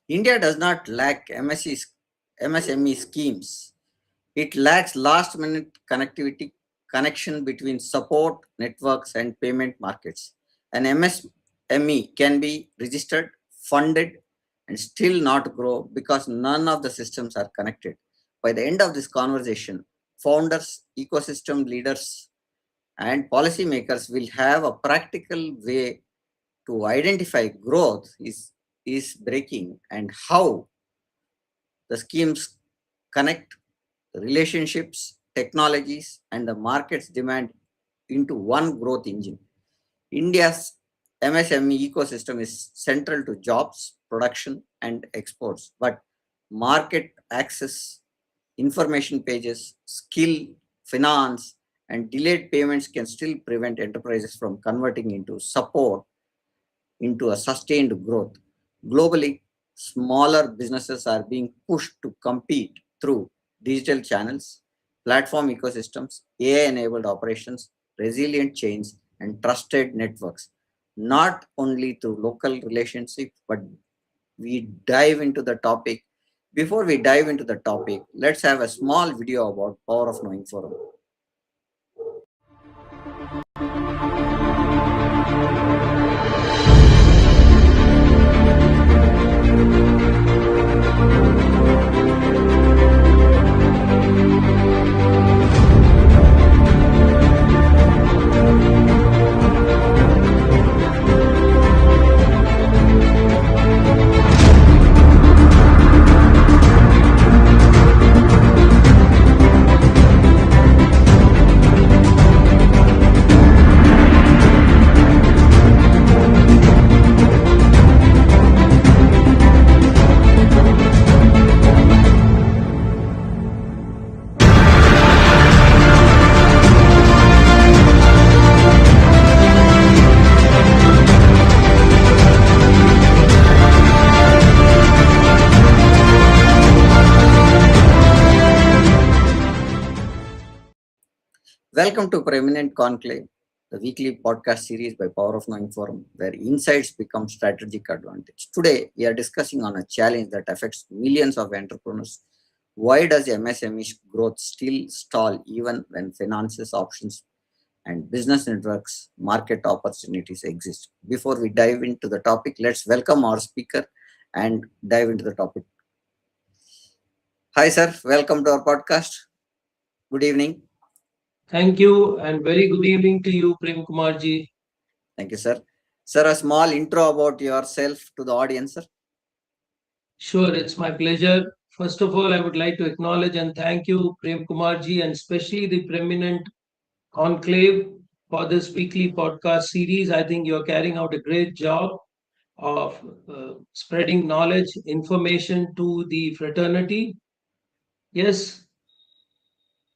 India does not lack MSME schemes. It lacks last minute connectivity connection between support networks and payment markets. An MSME can be registered, funded, and still not grow because none of the systems are connected. By the end of this conversation, founders, ecosystem leaders, and policymakers will have a practical way to identify growth is breaking and how the schemes connect relationships, technologies, and the market's demand into one growth engine. India's MSME ecosystem is central to jobs, production, and exports, but market access, information pages, skill, finance, and delayed payments can still prevent enterprises from converting into support into a sustained growth. Globally, smaller businesses are being pushed to compete through digital channels, platform ecosystems, AI enabled operations, resilient chains, and trusted networks. Not only through local relationships, but we dive into the topic. Before we dive into the topic, let's have a small video about Power of Knowing Forum. Welcome to Preeminent Conclave, the weekly podcast series by Power of Knowing Forum, where insights become strategic advantage. Today, we are discussing on a challenge that affects millions of entrepreneurs. Why does MSME growth still stall even when finances options and business networks market opportunities exist? Before we dive into the topic, let's welcome our speaker and dive into the topic. Hi, sir. Welcome to our podcast. Good evening. Thank you and very good evening to you, Prem Kumarji. Thank you, sir. Sir, a small intro about yourself to the audience, sir. Sure, it's my pleasure. First of all, I would like to acknowledge and thank you, Prem Kumarji, and especially the Preeminent Conclave for this weekly podcast series. I think you're carrying out a great job of spreading knowledge, information to the fraternity. Yes,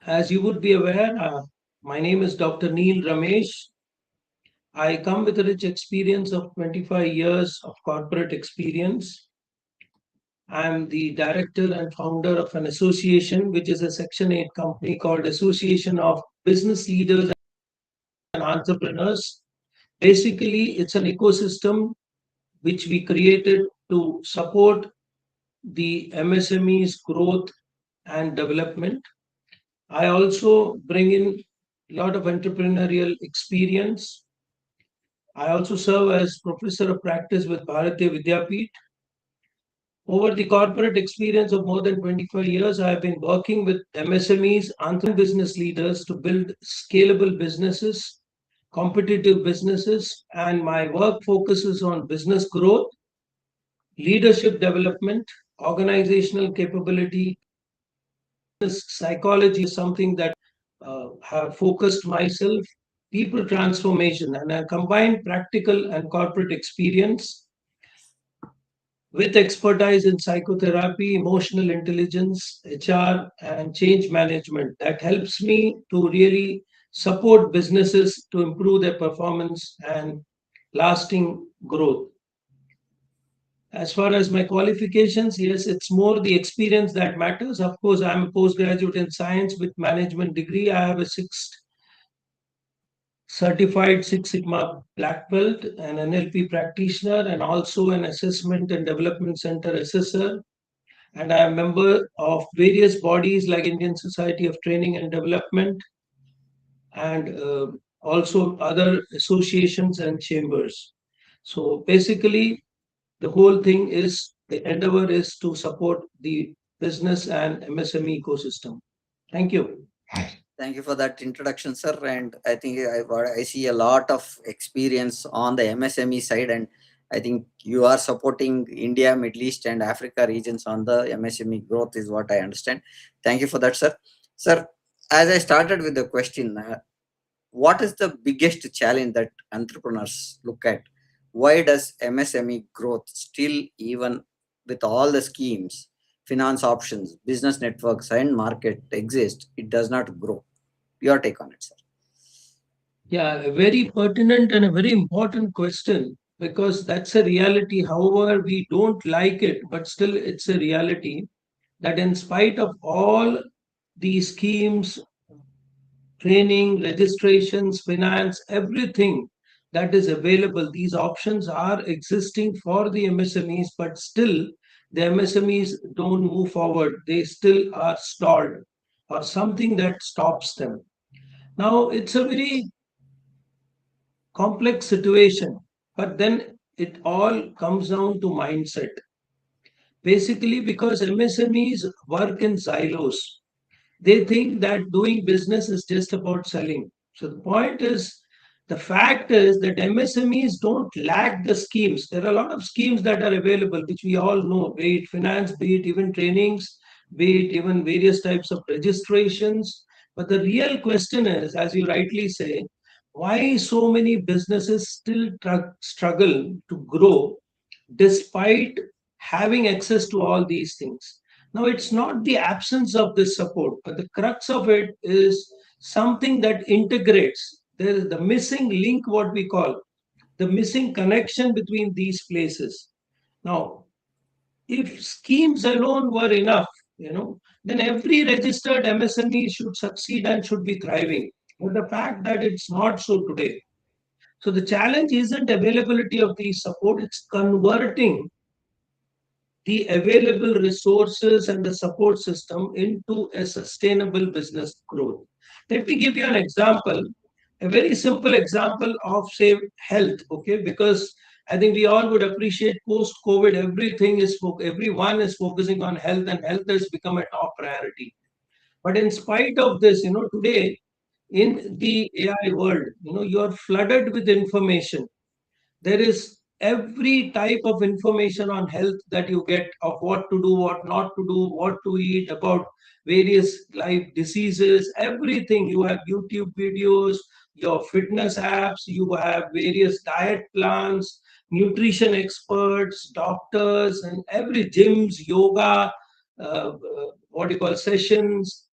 as you would be aware, my name is Dr. Neil Ramesh. I come with a rich experience of 25 years of corporate experience. I'm the director and founder of an association, which is a Section 8 company called Association of Business Leaders and Entrepreneurs. Basically, it's an ecosystem which we created to support the MSME's growth and development. I also bring in a lot of entrepreneurial experience. I also serve as professor of practice with Bharatiya Vidyapeeth. Over the corporate experience of more than 25 years, I have been working with MSMEs and business leaders to build scalable businesses, competitive businesses, and my work focuses on business growth, leadership development, organizational capability. Psychology is something that have focused myself, people transformation, and I combined practical and corporate experience with expertise in psychotherapy, emotional intelligence, HR, and change management that helps me to really support businesses to improve their performance and lasting growth. As far as my qualifications, yes, it's more the experience that matters. Of course, I'm a postgraduate in science with management degree. I have a certified Six Sigma black belt, an NLP practitioner, and also an assessment and development center assessor. And I am a member of various bodies like Indian Society of Training and Development, and also other associations and chambers. So basically, the whole thing is the endeavor is to support the business and MSME ecosystem. Thank you. Thank you for that introduction, sir. And I think I see a lot of experience on the MSME side, and I think you are supporting India, Middle East, and Africa regions on the MSME growth, is what I understand. Thank you for that, sir. Sir, as I started with the question, what is the biggest challenge that entrepreneurs look at? Why does MSME growth still, even with all the schemes, finance options, business networks, and market exist, it does not grow? Your take on it, sir. Yeah, a very pertinent and a very important question because that's a reality. However, we don't like it, but still it's a reality that in spite of all these schemes, training, registrations, finance, everything that is available, these options are existing for the MSMEs, but still the MSMEs don't move forward. They still are stalled or something that stops them. Now, it's a very complex situation, but then it all comes down to mindset. Basically, because MSMEs work in silos, they think that doing business is just about selling. So the point is, the fact is that MSMEs don't lack the schemes. There are a lot of schemes that are available, which we all know, be it finance, be it even trainings, be it even various types of registrations. But the real question is, as you rightly say, why so many businesses still struggle to grow despite having access to all these things. Now, it's not the absence of this support, but the crux of it is something that integrates. There is the missing link, what we call the missing connection between these places. Now, if schemes alone were enough, then every registered MSME should succeed and should be thriving. But the fact that it's not so today. So the challenge isn't availability of the support, it's converting the available resources and the support system into a sustainable business growth. Let me give you an example, a very simple example of, say, health, okay? Because I think we all would appreciate post COVID, everyone is focusing on health, and health has become a top priority. But in spite of this, today in the AI world, you are flooded with information. There is every type of information on health that you get, of what to do, what not to do, what to eat, about various life diseases, everything. You have YouTube videos, your fitness apps, you have various diet plans, nutrition experts, doctors, and every gyms, yoga, what you call sessions.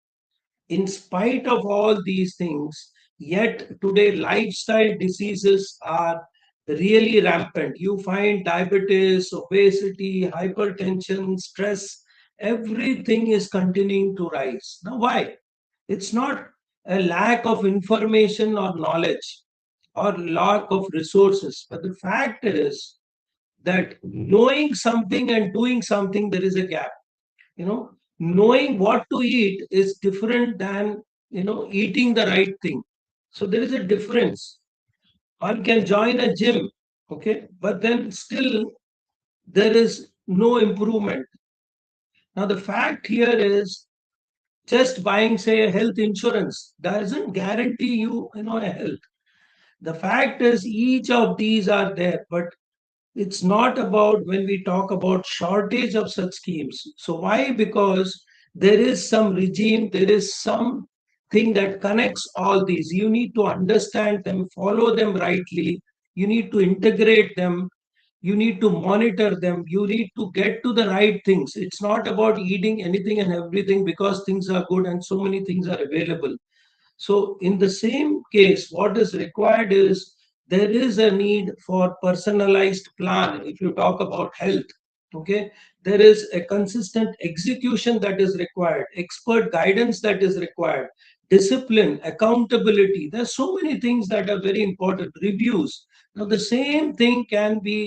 In spite of all these things, yet today lifestyle diseases are really rampant. You find diabetes, obesity, hypertension, stress, everything is continuing to rise. Now, why? It's not a lack of information or knowledge or lack of resources, but the fact is that knowing something and doing something, there is a gap. Knowing what to eat is different than eating the right thing. So there is a difference. One can join a gym, okay, but then still there is no improvement. Now the fact here is, just buying, say, a health insurance doesn't guarantee a health. The fact is, each of these are there, but it's not about, when we talk about shortage of such schemes. So why? Because there is some regime, there is some thing that connects all these. You need to understand them, follow them rightly, you need to integrate them, you need to monitor them, you need to get to the right things. It's not about eating anything and everything because things are good and so many things are available. So, in the same case, what is required is, there is a need for personalized plan. If you talk about health, okay, there is a consistent execution that is required, expert guidance that is required, discipline, accountability. There's so many things that are very important. Reviews. Now, the same thing can be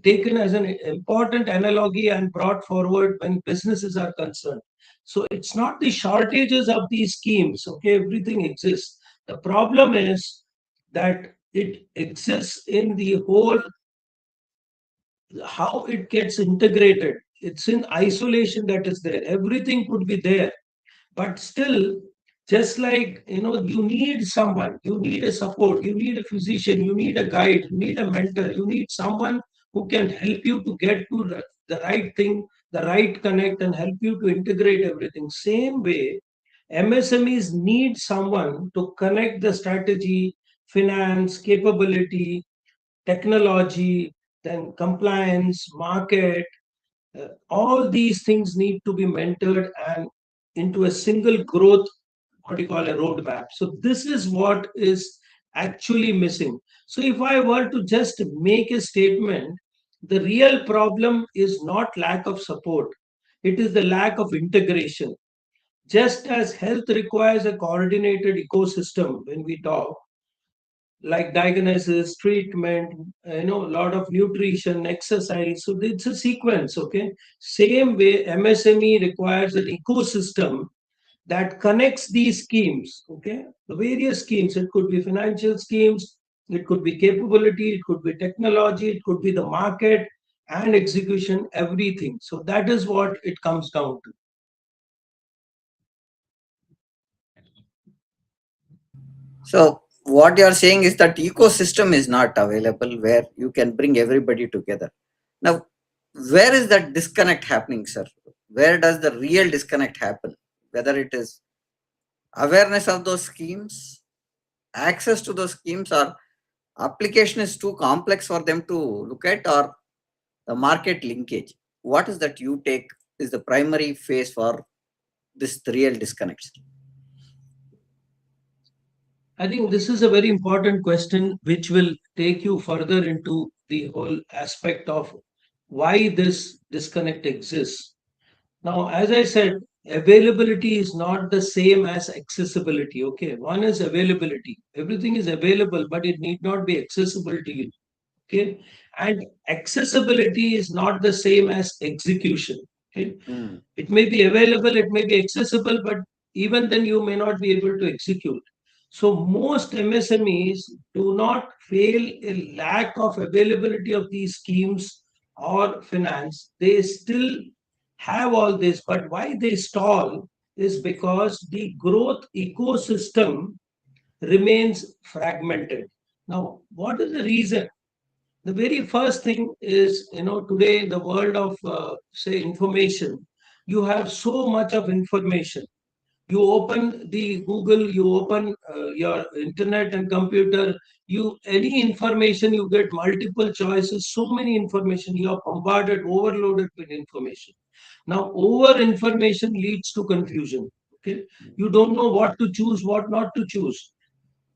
taken as an important analogy and brought forward when businesses are concerned. So it's not the shortages of these schemes. Okay, everything exists. The problem is that it exists in the whole, how it gets integrated. It's in isolation that is there. Everything could be there, but still, just like, you need someone, you need a support, you need a physician, you need a guide, you need a mentor, you need someone who can help you to get to the right thing, the right connect, and help you to integrate everything. Same way, MSMEs need someone to connect the strategy, finance, capability, technology, then compliance, market. All these things need to be mentored and into a single growth, what you call a roadmap. So this is what is actually missing. So if I were to just make a statement, the real problem is not lack of support, it is the lack of integration. Just as health requires a coordinated ecosystem, when we talk like diagnosis, treatment, a lot of nutrition, exercise. So it's a sequence, okay? Same way, MSME requires an ecosystem that connects these schemes, okay? The various schemes, it could be financial schemes, it could be capability, it could be technology, it could be the market and execution, everything. So that is what it comes down to. So what you are saying is that ecosystem is not available where you can bring everybody together. Now, where is that disconnect happening, sir? Where does the real disconnect happen? Whether it is awareness of those schemes, access to those schemes, or application is too complex for them to look at, or the market linkage. What is that you take is the primary phase for this real disconnect, sir? I think this is a very important question, which will take you further into the whole aspect of why this disconnect exists. Now, as I said, availability is not the same as accessibility. Okay, one is availability. Everything is available, but it need not be accessible to you. Okay, and accessibility is not the same as execution. Okay, Hmm. it may be available, it may be accessible, but even then you may not be able to execute. So most MSMEs do not fail a lack of availability of these schemes or finance. They still have all this, but why they stall is because the growth ecosystem remains fragmented. Now, what is the reason? The very first thing is, today in the world of, say, information, you have so much of information. You open the Google, you open your internet and computer, you any information, you get multiple choices, so many information, you are bombarded, overloaded with information. Now, over information leads to confusion. Okay, you don't know what to choose, what not to choose.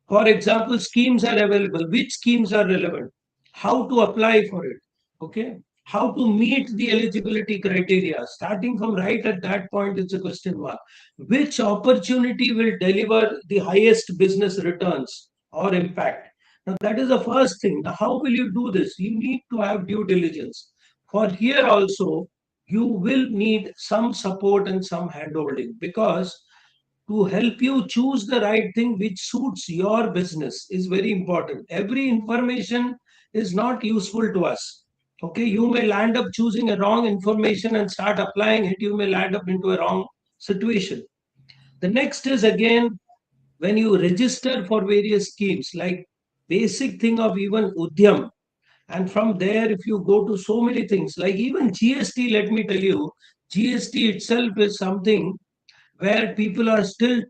For example, schemes are available. Which schemes are relevant? How to apply for it? Okay. How to meet the eligibility criteria? Starting from right at that point, it's a question mark. Which opportunity will deliver the highest business returns or impact? Now, that is the first thing. Now, how will you do this? You need to have due diligence. For here also, you will need some support and some handholding, because to help you choose the right thing which suits your business is very important. Every information is not useful to us. Okay, you may land up choosing a wrong information and start applying it, you may land up into a wrong situation. The next is again, when you register for various schemes, like basic thing of even Udyam, and from there, if you go to so many things, like even GST, let me tell you, GST itself is something where people are still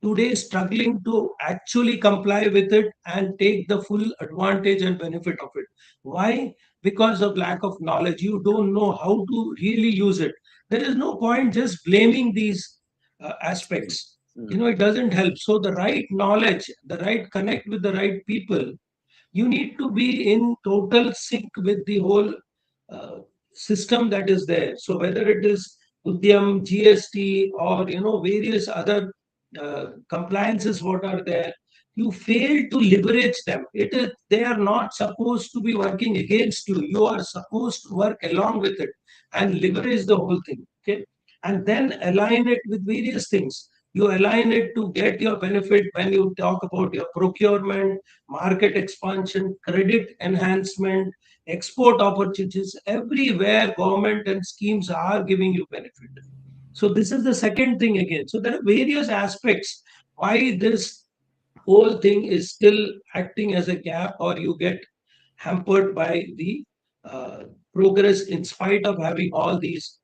today struggling to actually comply with it and take the full advantage and benefit of it. Why? Because of lack of knowledge. You don't know how to really use it. There is no point just blaming these aspects. Hmm. It doesn't help. So, the right knowledge, the right connect with the right people, you need to be in total sync with the whole uh, system that is there. So, whether it is Udyam, GST, or various other compliances what are there, you fail to leverage them. It is, they are not supposed to be working against you. You are supposed to work along with it and leverage the whole thing. Okay, and then align it with various things. You align it to get your benefit when you talk about your procurement, market expansion, credit enhancement, export opportunities. Everywhere government and schemes are giving you benefit. So this is the second thing again. So there are various aspects why this whole thing is still acting as a gap, or you get hampered by the uh, progress in spite of having all these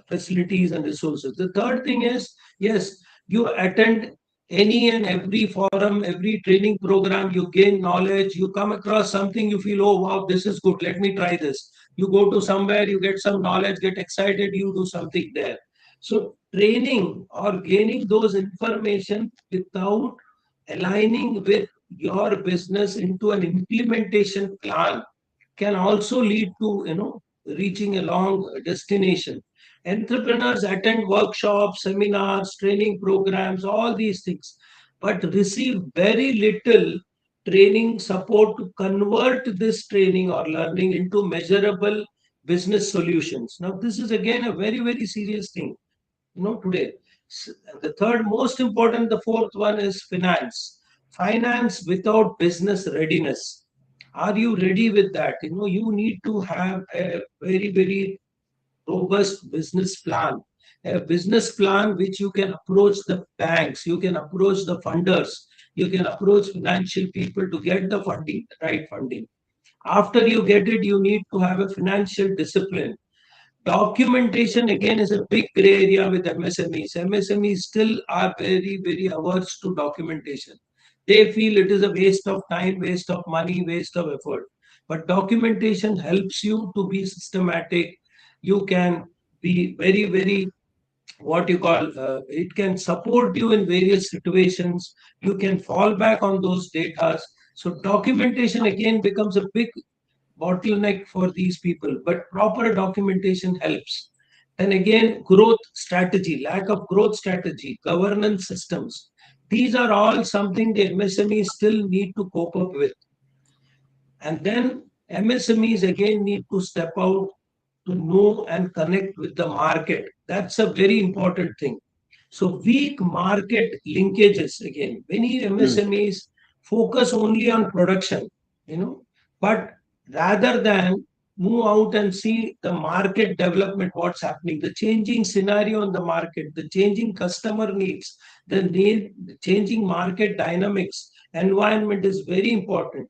facilities and resources. The third thing is, yes, you attend any and every forum, every training program, you gain knowledge, you come across something, you feel, oh wow, this is good, let me try this. You go to somewhere, you get some knowledge, get excited, you do something there. So training or gaining those information without aligning with your business into an implementation plan can also lead to, reaching a long destination. Entrepreneurs attend workshops, seminars, training programs, all these things, but receive very little training support to convert this training or learning into measurable business solutions. Now this is again a very, very serious thing, today. The third most important, the fourth one is finance without business readiness. Are you ready with that? You need to have a very, very robust business plan, a business plan which you can approach the banks, you can approach the funders, you can approach financial people to get the funding, right funding. After you get it, you need to have a financial discipline. Documentation again is a big gray area with MSMEs. MSMEs still are very, very averse to documentation. They feel it is a waste of time, waste of money, waste of effort. But documentation helps you to be systematic. You can be very, very, what you call, it can support you in various situations. You can fall back on those data. So documentation again becomes a big bottleneck for these people, but proper documentation helps. And again, growth strategy, lack of growth strategy, governance systems. These are all something the MSMEs still need to cope up with. And then MSMEs again need to step out to know and connect with the market. That's a very important thing. So weak market linkages again. Many Mm. MSMEs focus only on production, but rather than move out and see the market development, what's happening, the changing scenario in the market, the changing customer needs, the changing market dynamics, environment is very important,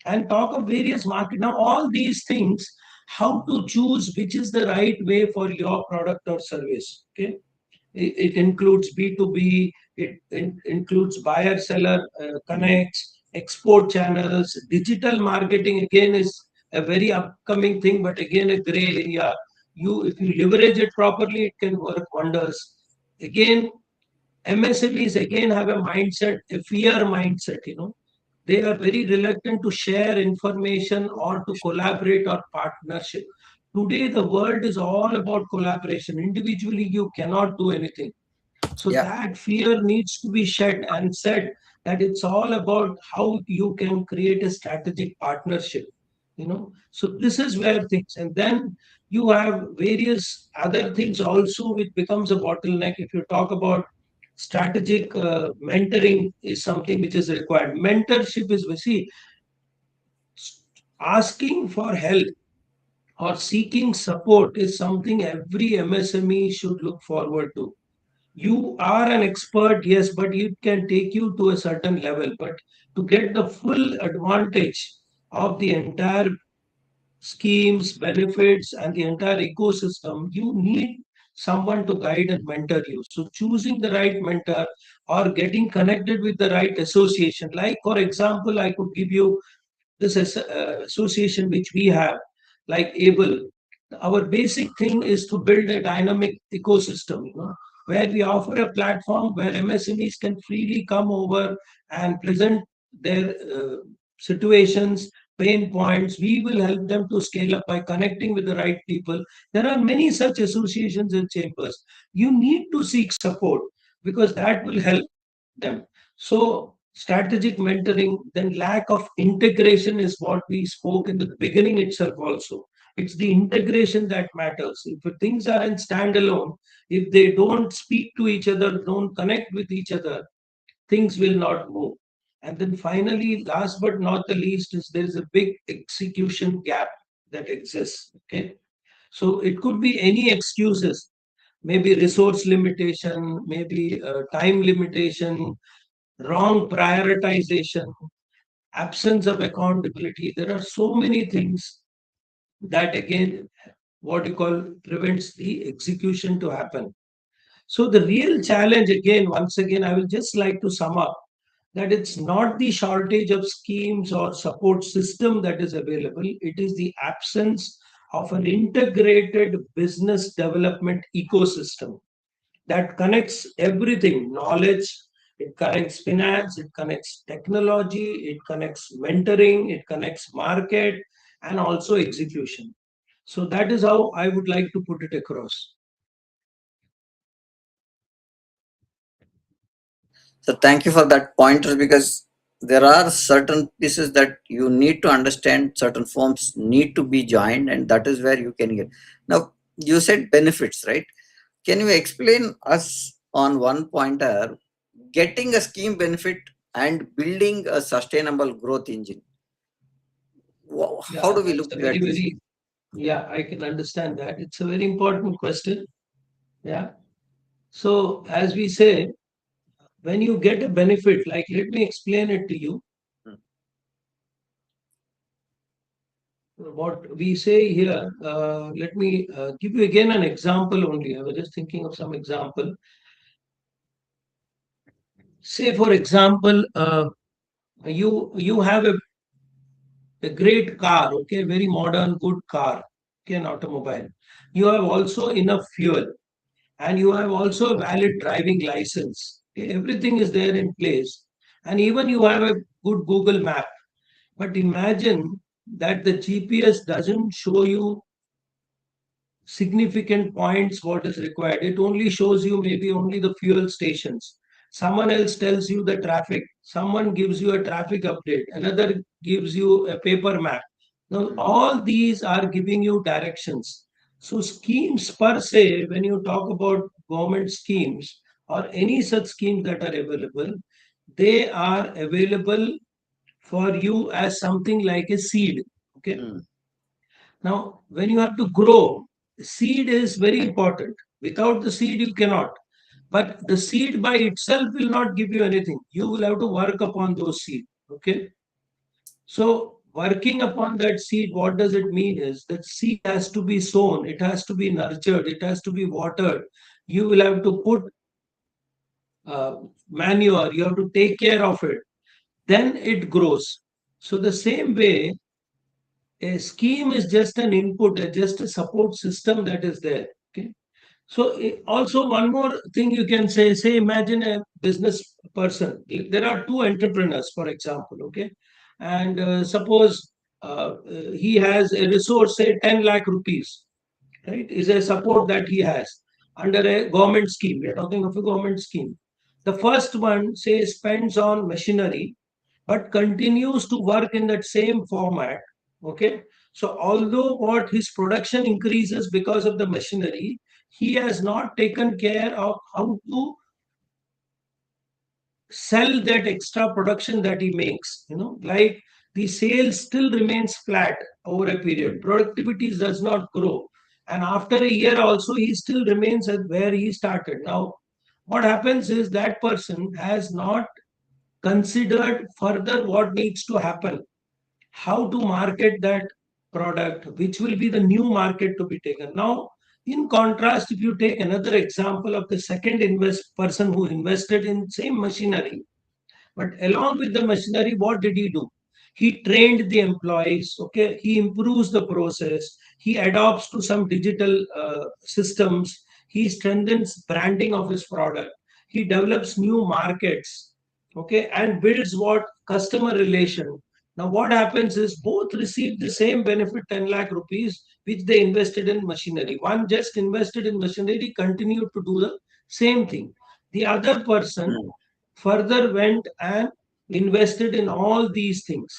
and talk of various market. Now, all these things, how to choose which is the right way for your product or service. Okay, it includes B2B, it includes buyer seller connects, export channels, digital marketing again is a very upcoming thing, but again a gray area. If you leverage it properly, it can work wonders. Again, MSMEs again have a mindset, a fear mindset, they are very reluctant to share information or to collaborate or partnership. Today, the world is all about collaboration. Individually, you cannot do anything. So Yeah. that fear needs to be shed and said that it's all about how you can create a strategic partnership. So this is where things, and then you have various other things also, which becomes a bottleneck. If you talk about strategic mentoring, is something which is required. Mentorship is, see, asking for help or seeking support is something every MSME should look forward to. You are an expert, yes, but it can take you to a certain level. But to get the full advantage of the entire schemes, benefits, and the entire ecosystem, you need someone to guide and mentor you. So, choosing the right mentor or getting connected with the right association, like for example, I could give you this association which we have, like ABLE. Our basic thing is to build a dynamic ecosystem, where we offer a platform where MSMEs can freely come over and present their situations, pain points. We will help them to scale up by connecting with the right people. There are many such associations and chambers. You need to seek support. because that will help them. So, strategic mentoring, then lack of integration is what we spoke in the beginning itself also. It's the integration that matters. If things are in standalone, if they don't speak to each other, don't connect with each other, things will not move. And then finally, last but not the least, is there is a big execution gap that exists. Okay. So it could be any excuses, maybe resource limitation, maybe time limitation, wrong prioritization, absence of accountability. There are so many things that again, what you call prevents the execution to happen. So the real challenge again, once again, I will just like to sum up that it's not the shortage of schemes or support system that is available, it is the absence of an integrated business development ecosystem that connects everything: knowledge, it connects finance, it connects technology, it connects mentoring, it connects market, and also execution. So that is how I would like to put it across. So thank you for that pointer, because there are certain pieces that you need to understand, certain forms need to be joined, and that is where you can get. Now, you said benefits, right? Can you explain us on one pointer, getting a scheme benefit and building a sustainable growth engine? How Yeah, do we that's look a at very, this? very, yeah, I can understand that. It's a very important question. Yeah. So, as we say, when you get a benefit, like let me explain it to you. Hmm. What we say here, let me give you again an example only. I was just thinking of some example. Say, for example, you have a great car, okay, very modern, good car, okay, an automobile. You have also enough fuel, and you have also a valid driving license. Okay, everything is there in place, and even you have a good Google map. But imagine that the GPS doesn't show you significant points what is required. It only shows you maybe only the fuel stations. Someone else tells you the traffic. Someone gives you a traffic update. Another gives you a paper map. Now, Hmm. all these are giving you directions. So, schemes per se, when you talk about government schemes or any such schemes that are available, they are available for you as something like a seed. Okay. Hmm. Now, when you have to grow, seed is very important. Without the seed, you cannot. But the seed by itself will not give you anything. You will have to work upon those seed. Okay. So, working upon that seed, what does it mean is that seed has to be sown, it has to be nurtured, it has to be watered. You will have to put uh, manure, you have to take care of it. Then it grows. So, the same way, a scheme is just an input, just a support system that is there. Okay. So also one more thing you can say, imagine a business person. There are two entrepreneurs, for example, okay, and suppose he has a resource, say 10 lakh rupees, right, is a support that he has under a government scheme. We are talking of a government scheme. The first one, say, spends on machinery but continues to work in that same format. Okay. So, although what his production increases because of the machinery, he has not taken care of how to sell that extra production that he makes. Like the sales still remains flat over a period, productivity does not grow. And after a year, also, he still remains at where he started. Now, what happens is that person has not considered further what needs to happen, how to market that product, which will be the new market to be taken. Now, in contrast, if you take another example of the second person who invested in same machinery, but along with the machinery, what did he do? He trained the employees, okay? He improves the process. He adopts to some digital systems. He strengthens branding of his product. He develops new markets, okay? And builds what? Customer relation. Now, what happens is both receive the same benefit, 10 lakh rupees, which they invested in machinery. One just invested in machinery, continued to do the same thing. The other person mm, further went and invested in all these things.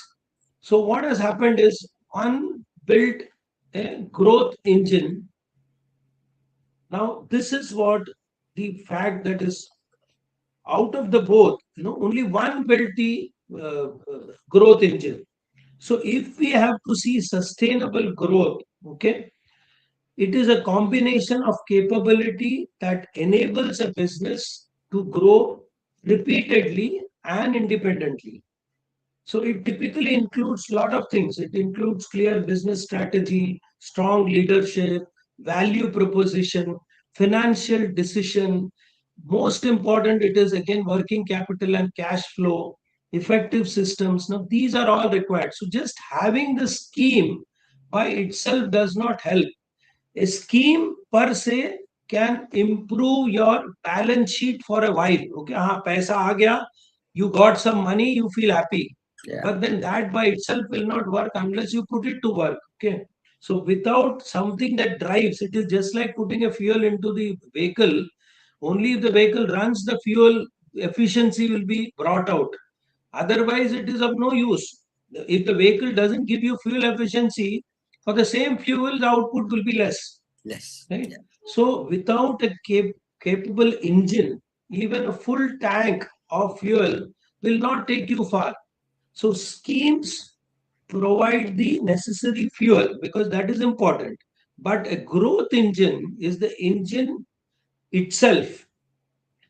So what has happened is one built a growth engine. Now this is what the fact that is out of the both, only one built the growth engine. So if we have to see sustainable growth, okay, it is a combination of capability that enables a business to grow repeatedly and independently. So it typically includes a lot of things. It includes clear business strategy, strong leadership, value proposition, financial decision. Most important, it is again working capital and cash flow, effective systems. Now, these are all required. So just having the scheme by itself does not help. A scheme per se can improve your balance sheet for a while. Okay, paisa aa gaya, you got some money, you feel happy. yeah, But then that by itself will not work unless you put it to work. Okay. So without something that drives, it is just like putting a fuel into the vehicle. Only if the vehicle runs, the fuel efficiency will be brought out. Otherwise, it is of no use. If the vehicle doesn't give you fuel efficiency, for the same fuel, the output will be less. yes, Right? yeah. So, without a capable engine, even a full tank of fuel will not take you far. So, schemes provide the necessary fuel because that is important. But a growth engine is the engine itself.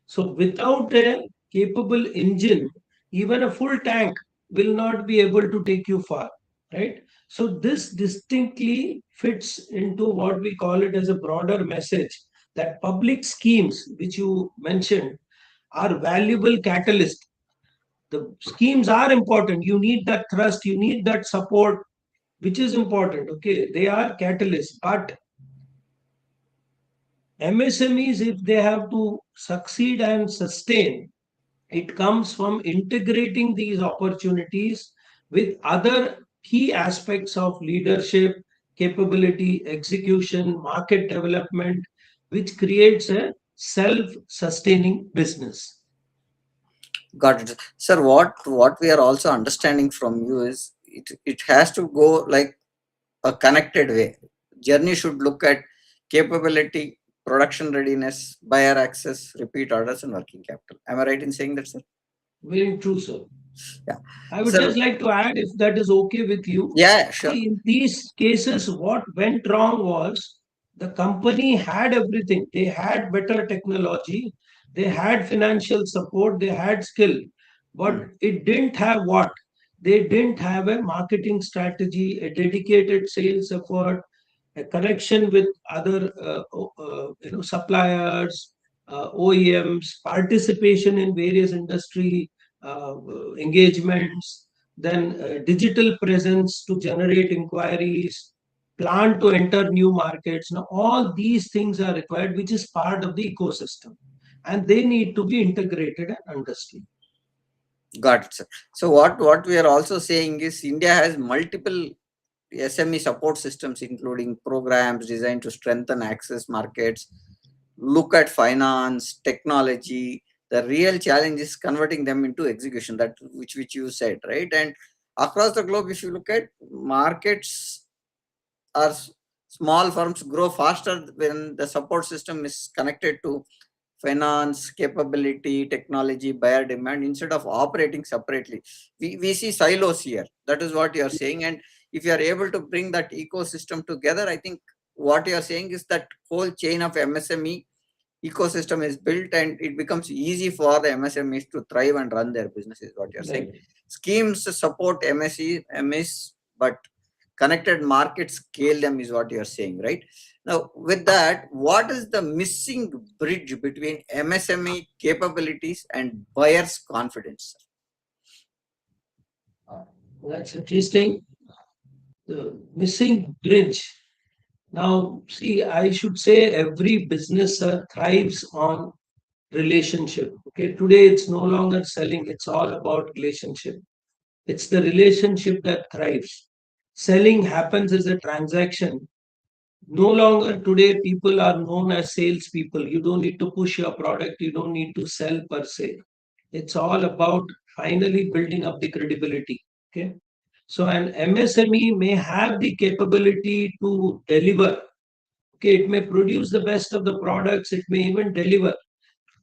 So without a capable engine, even a full tank will not be able to take you far, right? So this distinctly fits into what we call it as a broader message that public schemes, which you mentioned, are valuable catalyst. The schemes are important. You need that trust, you need that support, which is important. Okay, they are catalysts, but MSMEs, if they have to succeed and sustain, it comes from integrating these opportunities with other key aspects of leadership, capability, execution, market development, which creates a self sustaining business. Got it, sir. What we are also understanding from you is it has to go like a connected way. Journey should look at capability, production readiness, buyer access, repeat orders, and working capital. Am I right in saying that, sir? Very true, sir. Yeah, I would sir. just like to add, if that is okay with you. Yeah, sure. See, in these cases, what went wrong was the company had everything. They had better technology, they had financial support, they had skill, but Hmm. it didn't have what? They didn't have a marketing strategy, a dedicated sales effort, a connection with other suppliers, OEMs, participation in various industry engagements, then digital presence to generate inquiries, plan to enter new markets. Now, all these things are required, which is part of the ecosystem, and they need to be integrated and understood. Got it, sir. So what we are also saying is India has multiple SME support systems, including programs designed to strengthen access markets, look at finance, technology. The real challenge is converting them into execution. That which you said, right? And across the globe, if you look at markets, are small firms grow faster when the support system is connected to finance, capability, technology, buyer demand instead of operating separately. We see silos here. That is what you are saying. And if you are able to bring that ecosystem together, I think what you are saying is that whole chain of MSME ecosystem is built and it becomes easy for the MSMEs to thrive and run their business, is what you're saying. Right. Schemes support MSEs, but connected markets scale them, is what you're saying, right? Now, with that, what is the missing bridge between MSME capabilities and buyers' confidence? That's interesting. The missing bridge. Now, see, I should say every business thrives on relationship. Okay, today it's no longer selling, it's all about relationship. It's the relationship that thrives. Selling happens as a transaction, No longer today, people are known as salespeople. You don't need to push your product, you don't need to sell per se. It's all about finally building up the credibility. Okay. So an MSME may have the capability to deliver. Okay, it may produce the best of the products, it may even deliver.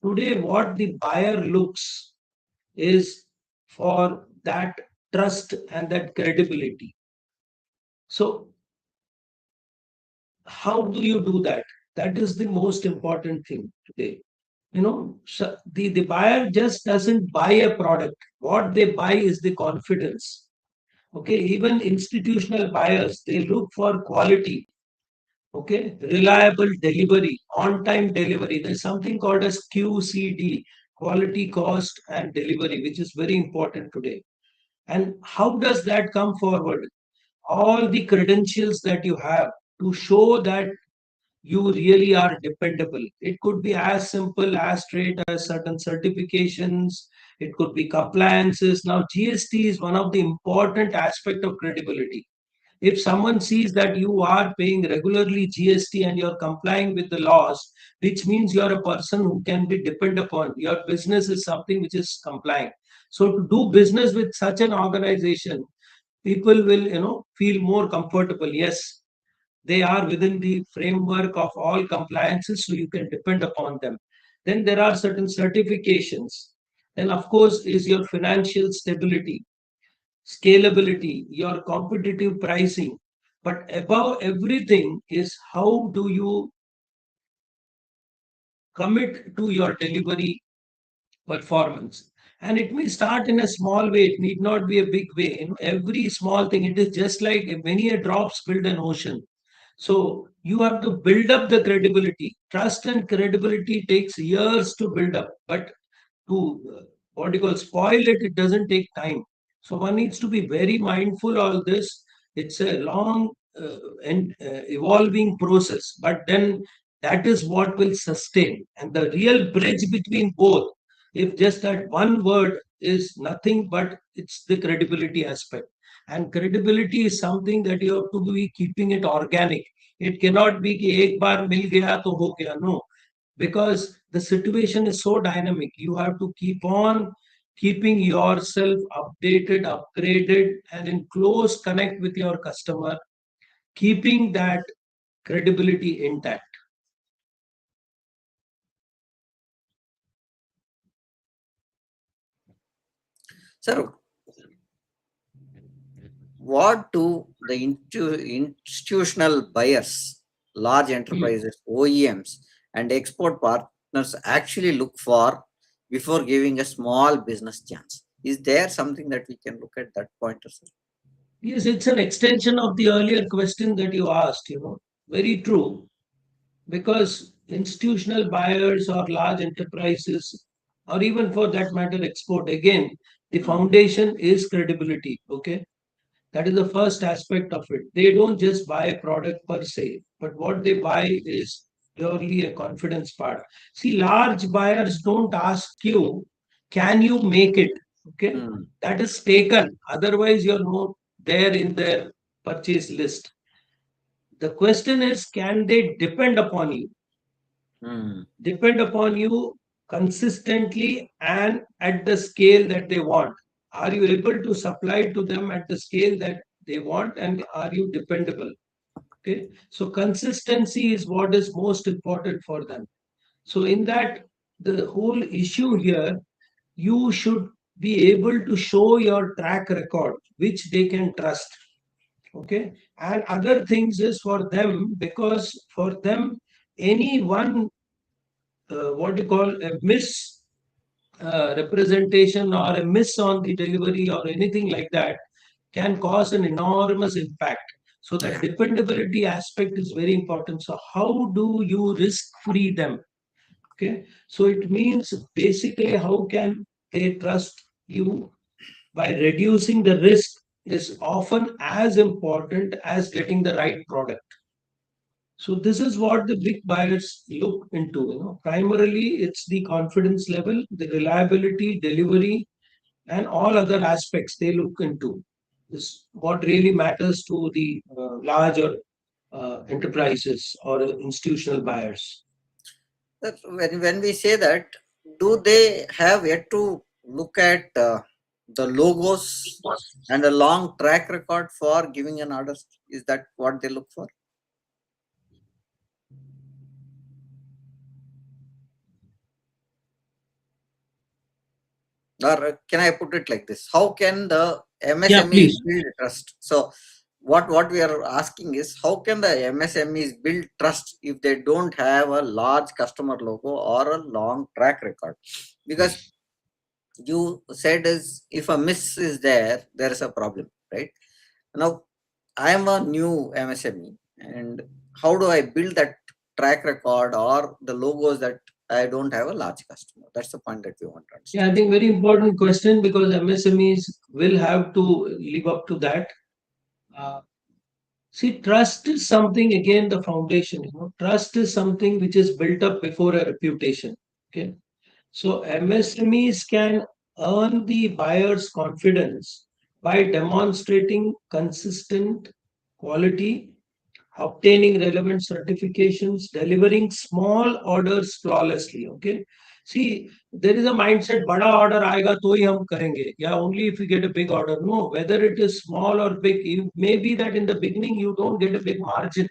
Today, what the buyer looks is for that trust and that credibility. So how do you do that? That is the most important thing today. So the buyer just doesn't buy a product. What they buy is the confidence. Okay, even institutional buyers, they look for quality. Okay, reliable delivery, on time delivery. There's something called as QCD, quality, cost, and delivery, which is very important today. And how does that come forward? All the credentials that you have to show that you really are dependable. It could be as simple as straight as certain certifications. It could be compliances. Now, GST is one of the important aspect of credibility. If someone sees that you are paying regularly GST and you're complying with the laws, which means you're a person who can be depended upon, your business is something which is compliant. So to do business with such an organization, people will, feel more comfortable. Yes, they are within the framework of all compliances, so you can depend upon them. Then there are certain certifications. Then, of course, is your financial stability, scalability, your competitive pricing. But above everything is how do you commit to your delivery performance. And it may start in a small way, it need not be a big way. Every small thing, it is just like many a drops build an ocean. So you have to build up the credibility. Trust and credibility takes years to build up, but to what you call spoil it, it doesn't take time. So one needs to be very mindful of this. It's a long and evolving process, but then that is what will sustain. And the real bridge between both, if just that one word, is nothing but it's the credibility aspect. And credibility is something that you have to be keeping it organic. It cannot be कि एक बार मिल गया तो हो गया. No, because the situation is so dynamic. You have to keep on keeping yourself updated, upgraded, and in close connect with your customer, keeping that credibility intact. Sir, what do the institutional buyers, large Hmm. enterprises, OEMs, and export partners actually look for before giving a small business chance? Is there something that we can look at that point, sir? Yes, it's an extension of the earlier question that you asked, Very true. Because institutional buyers or large enterprises, or even for that matter, export, again, the Mm, foundation is credibility. Okay. That is the first aspect of it. They don't just buy a product per se, but what they buy is purely a confidence part. See, large buyers don't ask you, can you make it? Okay. mm, That is taken. Otherwise, you're not there in their purchase list. The question is, can they depend upon you? mm, Depend upon you consistently and at the scale that they want. Are you able to supply to them at the scale that they want, and are you dependable? Okay. So consistency is what is most important for them. So in that, the whole issue here, you should be able to show your track record, which they can trust. Okay. And other things is for them, because for them, any one what you call a miss representation or a miss on the delivery or anything like that can cause an enormous impact. So the yeah. dependability aspect is very important. So how do you risk free them? Okay. So it means basically how can they trust you? By reducing the risk is often as important as getting the right product. So this is what the big buyers look into. Primarily it's the confidence level, the reliability, delivery, and all other aspects they look into. This what really matters to the larger. enterprises or institutional buyers. That when we say that, do they have yet to look at the logos and a long track record for giving an order? Is that what they look for? Or can I put it like this? How can the Yeah, MSMEs please. build trust? So, what we are asking is, how can the MSMEs build trust if they don't have a large customer logo or a long track record? Because you said is, if a miss is there, there is a problem, right? Now, I am a new MSME, and how do I build that track record or the logos that I don't have a large customer? That's the point that we want to Yeah, understand. I think very important question because MSMEs will have to live up to that. Uh, See, trust is something, again, the foundation, trust is something which is built up before a reputation. Okay. So MSMEs can earn the buyer's confidence by demonstrating consistent quality, obtaining relevant certifications, delivering small orders flawlessly. Okay. See, there is a mindset, bada order aega to hi hum karenge. Yeah, only if you get a big order. No, whether it is small or big, it may be that in the beginning you don't get a big margin.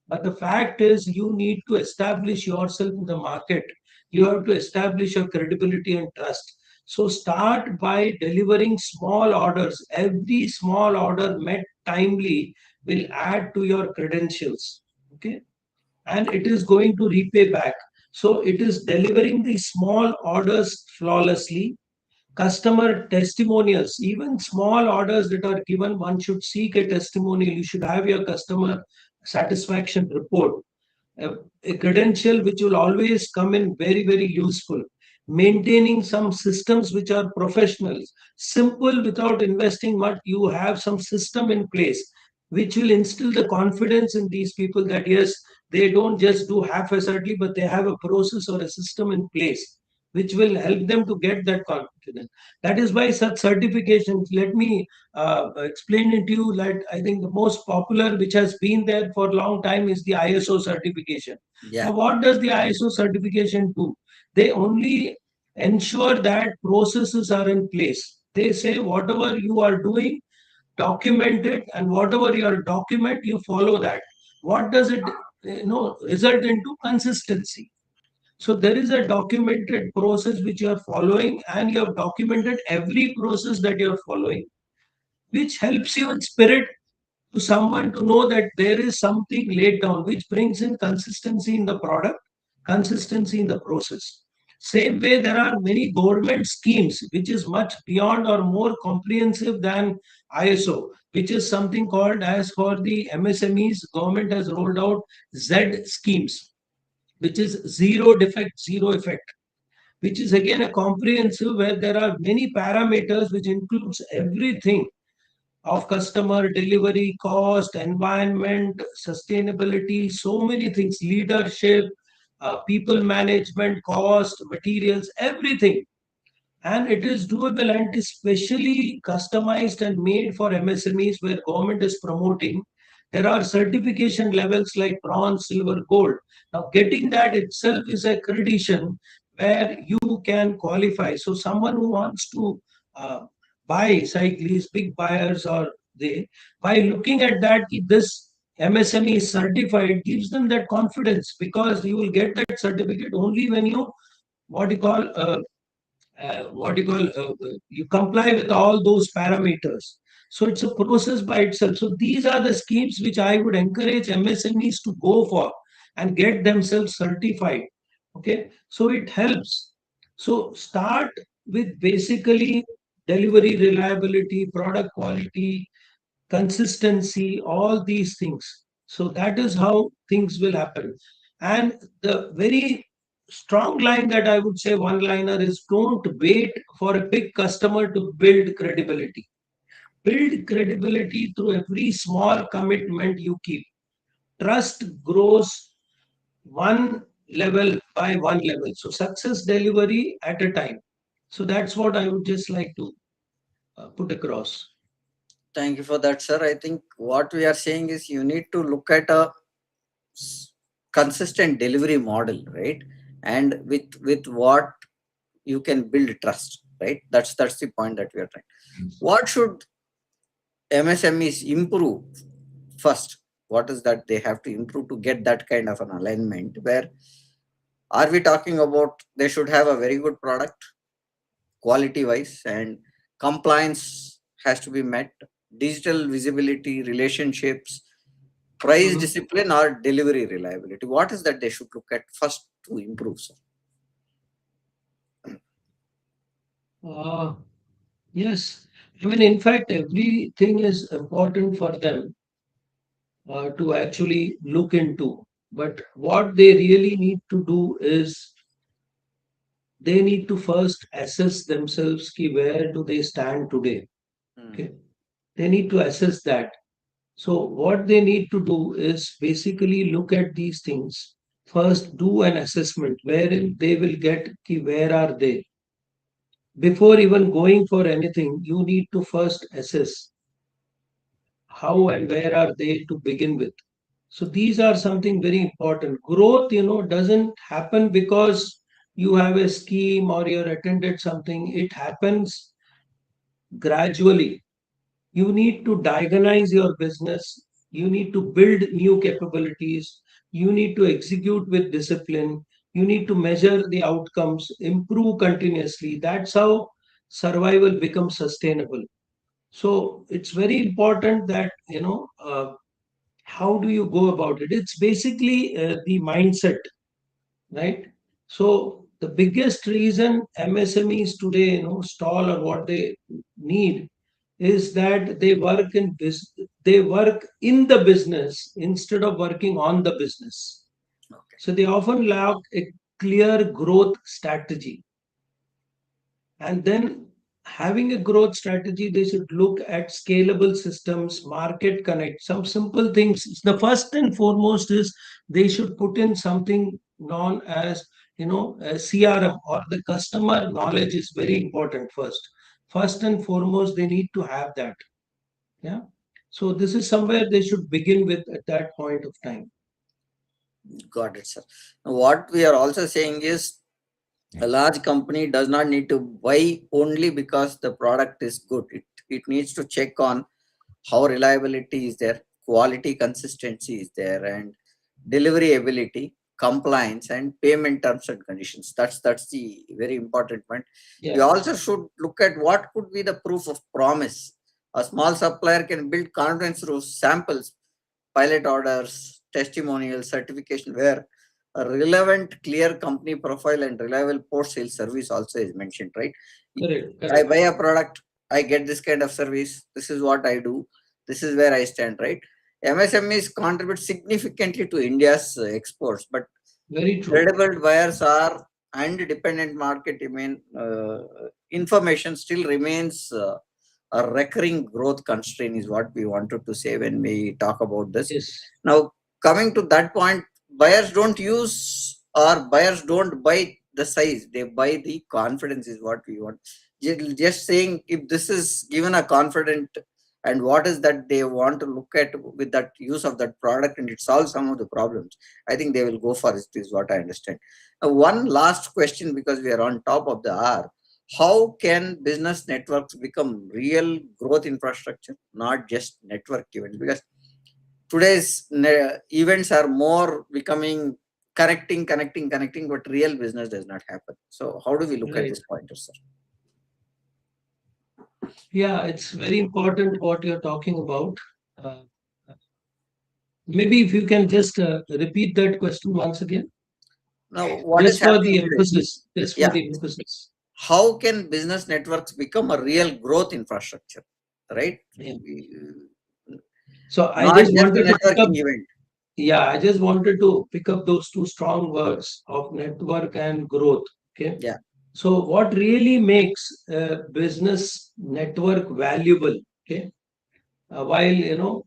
But the fact is, you need to establish yourself in the market. You have to establish your credibility and trust. So start by delivering small orders. Every small order met timely will add to your credentials. Okay. And it is going to repay back. So it is delivering the small orders flawlessly. Customer testimonials, even small orders that are given, one should seek a testimonial. You should have your customer satisfaction report, a, a credential which will always come in very, very useful. Maintaining some systems which are professional, simple, without investing much. You have some system in place which will instill the confidence in these people that yes, they don't just do half-assertedly, but they have a process or a system in place which will help them to get that confidence. That is why such certifications, let me explain it to you. Like, I think the most popular, which has been there for a long time, is the ISO certification. Yeah. Now, what does the ISO certification do? They only ensure that processes are in place. They say whatever you are doing, document it, and whatever you document, you follow that. What does it, result into? Consistency. So there is a documented process which you are following, and you have documented every process that you are following, which helps you in spirit to someone to know that there is something laid down, which brings in consistency in the product, consistency in the process. Same way, there are many government schemes which is much beyond or more comprehensive than ISO, which is something called, as for the MSMEs, government has rolled out Z schemes, which is zero defect, zero effect, which is again a comprehensive where there are many parameters which includes everything of customer delivery, cost, environment, sustainability, so many things, leadership, people management, cost, materials, everything. And it is doable and is specially customized and made for MSMEs where government is promoting. There are certification levels like bronze, silver, gold. Now, getting that itself is a accreditation where you can qualify. So, someone who wants to uh, buy cyclists, big buyers, or they, by looking at that, this MSME is certified, gives them that confidence because you will get that certificate only when you, what you call, you comply with all those parameters. So it's a process by itself. So these are the schemes which I would encourage MSMEs to go for and get themselves certified. Okay, so it helps. So start with basically delivery reliability, product quality, consistency, all these things. So that is how things will happen. And the very strong line that I would say, one liner, is don't wait for a big customer to build credibility. Build credibility through every small commitment you keep. Trust grows one level by one level. So success delivery at a time. So that's what I would just like to put across. Thank you for that, sir. I think what we are saying is you need to look at a consistent delivery model, right? And with what you can build trust, right? That's the point that we are trying. What should MSMEs improve first? What is that they have to improve to get that kind of an alignment? Where are we talking about? They should have a very good product, quality wise, and compliance has to be met. Digital visibility, relationships, price Mhm. discipline, or delivery reliability. What is that they should look at first to improve, sir? Uh, yes. I mean, in fact, everything is important for them to actually look into. But what they really need to do is they need to first assess themselves ki where do they stand today. Hmm. Okay. They need to assess that. So what they need to do is basically look at these things. First, do an assessment wherein they will get ki where are they. Before even going for anything, you need to first assess how and where are they to begin with. So these are something very important. Growth, doesn't happen because you have a scheme or you're attended something. It happens gradually. You need to diagnose your business. You need to build new capabilities. You need to execute with discipline. You need to measure the outcomes, improve continuously. That's how survival becomes sustainable. So it's very important that, how do you go about it? It's basically the mindset, right? So the biggest reason MSMEs today, stall or what they need is that they work in the business instead of working on the business. Okay. So they often lack a clear growth strategy. And then having a growth strategy, they should look at scalable systems, market connect, some simple things. The first and foremost is they should put in something known as, a CRM, or the customer knowledge is very important first. First and foremost, they need to have that. Yeah. So this is somewhere they should begin with at that point of time. Got it, sir. What we are also saying is a large company does not need to buy only because the product is good. It needs to check on how reliability is there, quality consistency is there, and delivery ability, compliance, and payment terms and conditions. That's the very important point. You Yeah. also should look at what could be the proof of promise. A small supplier can build confidence through samples, pilot orders, testimonials, certification, where a relevant, clear company profile and reliable post sales service also is mentioned, right? Correct. I Correct. buy a product, I get this kind of service, this is what I do, this is where I stand, right? MSMEs contribute significantly to India's exports, but Very true. credible buyers are and dependent market information still remains a recurring growth constraint is what we wanted to say when we talk about this. Yes. Now, coming to that point, buyers don't use or buyers don't buy the size, they buy the confidence, is what we want. Just saying if this is given a confident and what is that they want to look at with that use of that product and it solves some of the problems, I think they will go for it, is what I understand. One last question because we are on top of the hour. How can business networks become real growth infrastructure, not just network events? Because today's events are more becoming connecting, but real business does not happen. So, how do we look at Right. this pointer, sir? Yeah, it's very important what you're talking about. Uh, Maybe if you can just repeat that question once again, Now, what is just for happening the today? emphasis, just for Yeah, the emphasis. how can business networks become a real growth infrastructure, right? Yeah. We- So I Not just just a wanted to pick up, networking event. yeah, I just wanted to pick up those two strong words of network and growth. Okay. Yeah. So what really makes a business network valuable? Okay. While,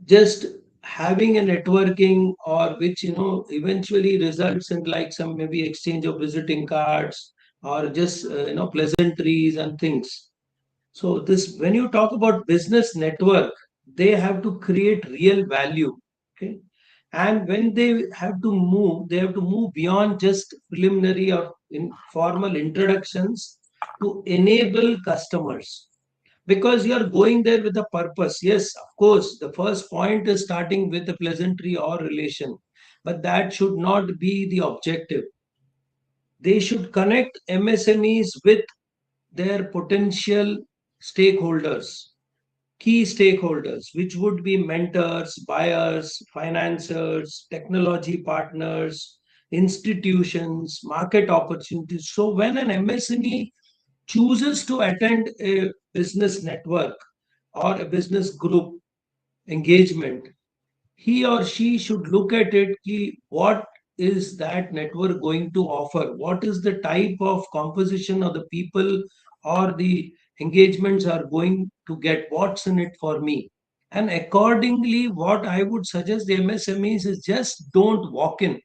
just having a networking or which eventually results in like some maybe exchange of visiting cards or just pleasantries and things, So this, when you talk about business network, they have to create real value. Okay. And when they have to move beyond just preliminary or informal introductions to enable customers, because you are going there with a purpose. Yes, of course, the first point is starting with a pleasantry or relation, but that should not be the objective. They should connect MSMEs with their potential stakeholders, key stakeholders, which would be mentors, buyers, financiers, technology partners, institutions, market opportunities. So when an MSME chooses to attend a business network or a business group engagement, he or she should look at it ki what is that network going to offer, what is the type of composition of the people or the engagements are going to get, what's in it for me. And accordingly, what I would suggest the MSMEs is just don't walk in.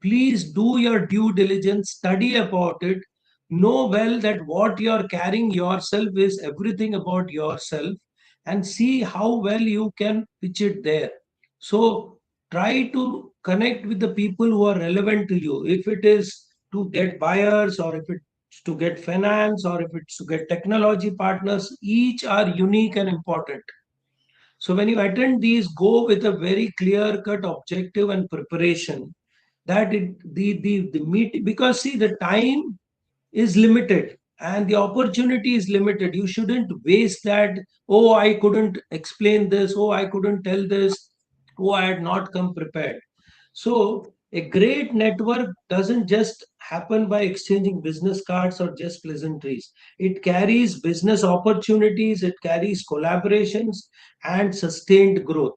Please do your due diligence, study about it, know well that what you are carrying yourself is everything about yourself, and see how well you can pitch it there. So try to connect with the people who are relevant to you. If it is to get buyers, or if it's to get finance, or if it's to get technology partners, each are unique and important. So when you attend these, go with a very clear cut objective and preparation, that the meet, because see, the time is limited and the opportunity is limited. You shouldn't waste that. Oh, I couldn't explain this. Oh, I couldn't tell this. Oh, I had not come prepared. So a great network doesn't just happen by exchanging business cards or just pleasantries. It carries business opportunities, it carries collaborations and sustained growth.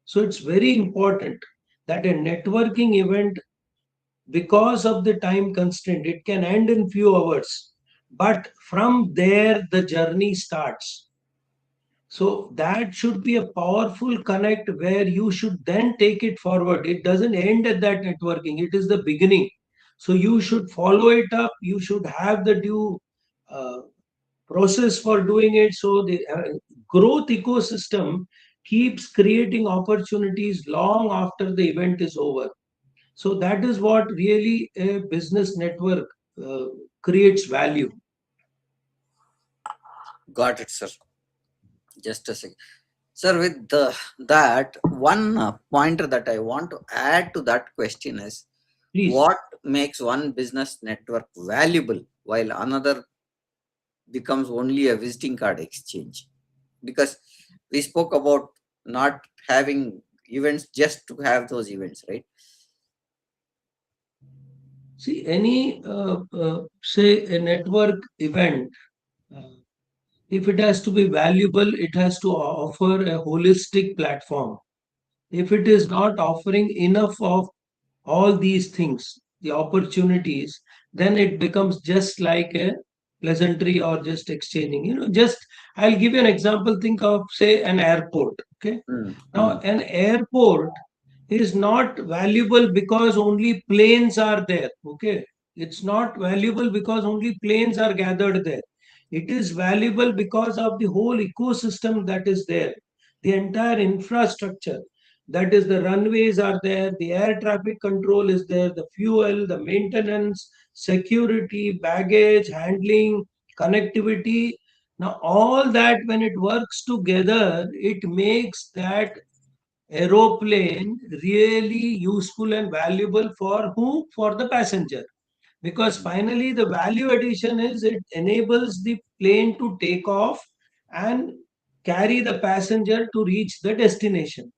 So it's very important that a networking event, because of the time constraint, it can end in few hours, but from there the journey starts. So that should be a powerful connect where you should then take it forward. It doesn't end at that networking, it is the beginning. So you should follow it up, you should have the due uh, process for doing it. So the growth ecosystem keeps creating opportunities long after the event is over. So that is what really a business network uh, creates value. Got it, sir. Just a second. Sir, with that, one pointer that I want to add to that question is Please. what makes one business network valuable while another becomes only a visiting card exchange? Because we spoke about not having events just to have those events, right? See, any, say, a network event, uh, if it has to be valuable, it has to offer a holistic platform. If it is not offering enough of all these things, the opportunities, then it becomes just like a pleasantry or just exchanging. Just I'll give you an example. Think of, say, an airport. Okay. Mm, Now, mm, an airport is not valuable because only planes are there. Okay. It's not valuable because only planes are gathered there. It is valuable because of the whole ecosystem that is there, the entire infrastructure. That is, the runways are there, the air traffic control is there, the fuel, the maintenance, security, baggage, handling, connectivity. Now, all that, when it works together, it makes that aeroplane really useful and valuable for who? For the passenger. Because finally, the value addition is it enables the plane to take off and carry the passenger to reach the destination.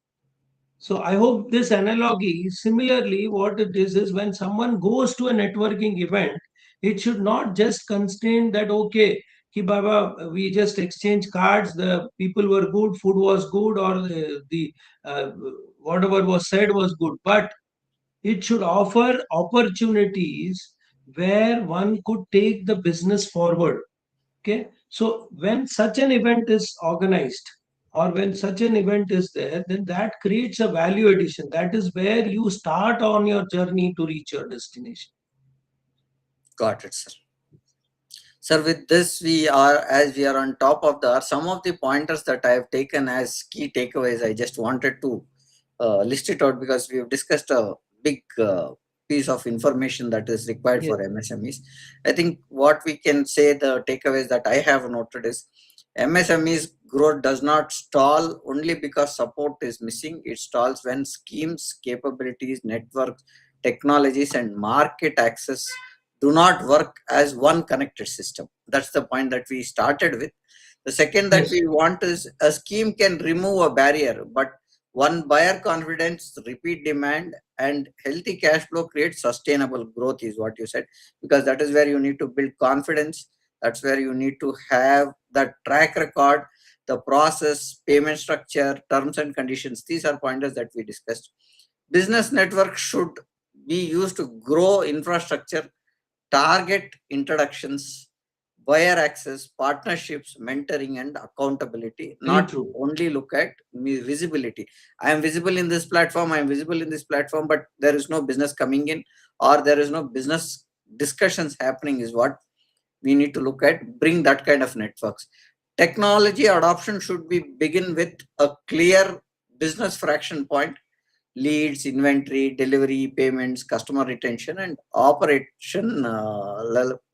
So I hope this analogy, similarly, what it is when someone goes to a networking event, it should not just constrain that, okay, ki baba, we just exchange cards, the people were good, food was good, or the whatever was said was good. But it should offer opportunities where one could take the business forward. Okay. So when such an event is organized or when such an event is there, then that creates a value addition. That is where you start on your journey to reach your destination. got it, sir. Sir, with this, we are, as we are on top of the, some of the pointers that I have taken as key takeaways. I just wanted to list it out because we have discussed a big piece of information that is required Yes, for MSMEs. I think what we can say, the takeaways that I have noted is MSMEs growth does not stall only because support is missing. It stalls when schemes, capabilities, networks, technologies, and market access do not work as one connected system. That's the point that we started with. The second that yes, we want is a scheme can remove a barrier, but one buyer confidence, repeat demand, and healthy cash flow creates sustainable growth, is what you said, because that is where you need to build confidence. That's where you need to have that track record, the process, payment structure, terms and conditions. These are pointers that we discussed. Business network should be used to grow infrastructure, target introductions, buyer access, partnerships, mentoring, and accountability. very Not true. only look at visibility. I am visible in this platform, I am visible in this platform, but there is no business coming in, or there is no business discussions happening, is what we need to look at. Bring that kind of networks. Technology adoption should be begin with a clear business fraction point: leads, inventory, delivery, payments, customer retention, and operation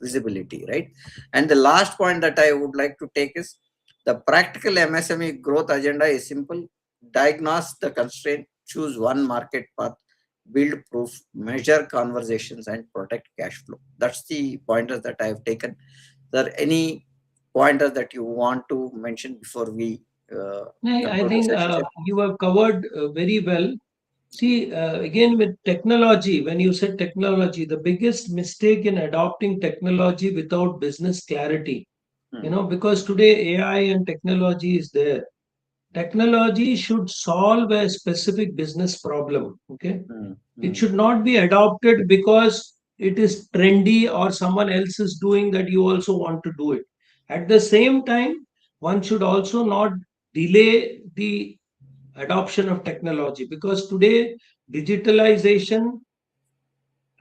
visibility, right? And the last point that I would like to take is the practical MSME growth agenda is simple: diagnose the constraint, choose one market path, build proof, measure conversations, and protect cash flow. That's the pointers that I have taken. There any pointers that you want to mention before we I conclude the think session, sir? you have covered very well. See, again with technology, when you said technology, the biggest mistake in adopting technology without business clarity, Hmm, because today AI and technology is there. Technology should solve a specific business problem. Okay. hmm, It hmm. should not be adopted because it is trendy or someone else is doing that you also want to do it. At the same time, one should also not delay the adoption of technology because today digitalization,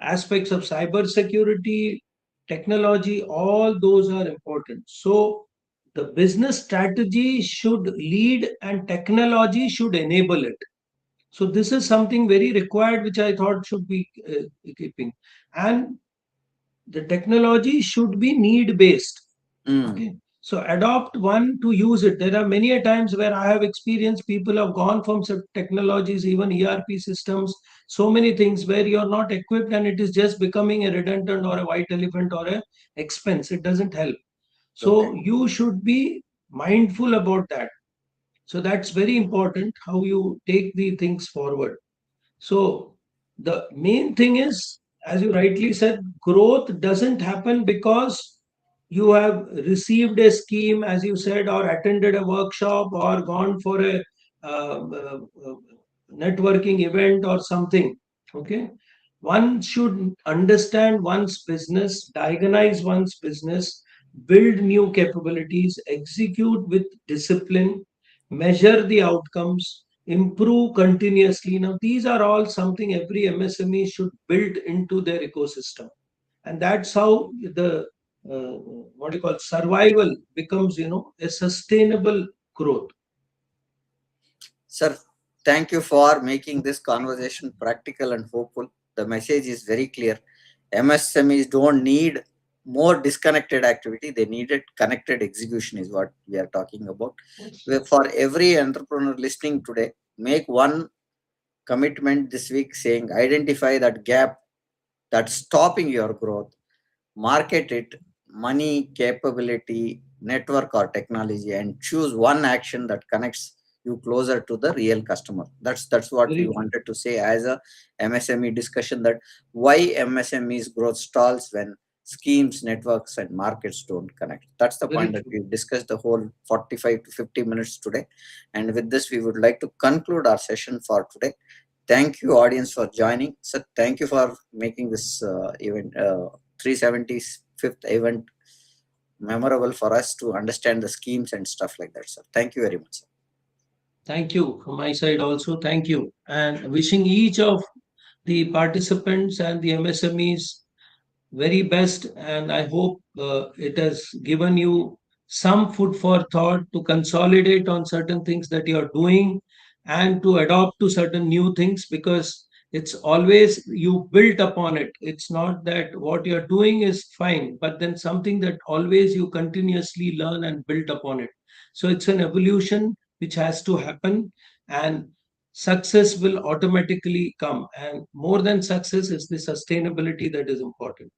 aspects of cyber security, technology, all those are important. So the business strategy should lead and technology should enable it. So this is something very required, which I thought should be keeping. And the technology should be need based. Hmm. Okay. So adopt one to use it. There are many a times where I have experienced people have gone from some technologies, even ERP systems, so many things where you're not equipped and it is just becoming a redundant or a white elephant or a expense. It doesn't help. Okay. So you should be mindful about that. So that's very important how you take the things forward. So the main thing is, as you rightly said, growth doesn't happen because you have received a scheme, as you said, or attended a workshop or gone for a networking event or something. Okay. One should understand one's business, diagnose one's business, build new capabilities, execute with discipline, measure the outcomes, improve continuously. Now, these are all something every MSME should build into their ecosystem. And that's how the what do you call survival becomes, a sustainable growth. Sir, thank you for making this conversation practical and hopeful. The message is very clear. MSMEs don't need more disconnected activity, they needed connected execution, is what we are talking about. Yes. For every entrepreneur listening today, make one commitment this week saying, identify that gap that's stopping your growth, market it, money, capability, network, or technology, and choose one action that connects you closer to the real customer. That's what we Very true. wanted to say as a MSME discussion, that why MSME's growth stalls when schemes, networks, and markets don't connect. That's the point Very that true. we've discussed the whole 45 to 50 minutes today. And with this, we would like to conclude our session for today. Thank you, audience, for joining. So, thank you for making this event 375th event memorable for us to understand the schemes and stuff like that. So, thank you very much, sir. Thank you from my side also. Thank you. And wishing each of the participants and the MSMEs very best, and I hope it has given you some food for thought to consolidate on certain things that you're doing and to adopt to certain new things, because it's always you built upon it. It's not that what you're doing is fine, but then something that always you continuously learn and build upon it. So it's an evolution which has to happen, and success will automatically come. And more than success is the sustainability that is important.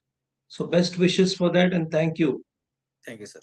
So, best wishes for that, and thank you. Thank you, sir.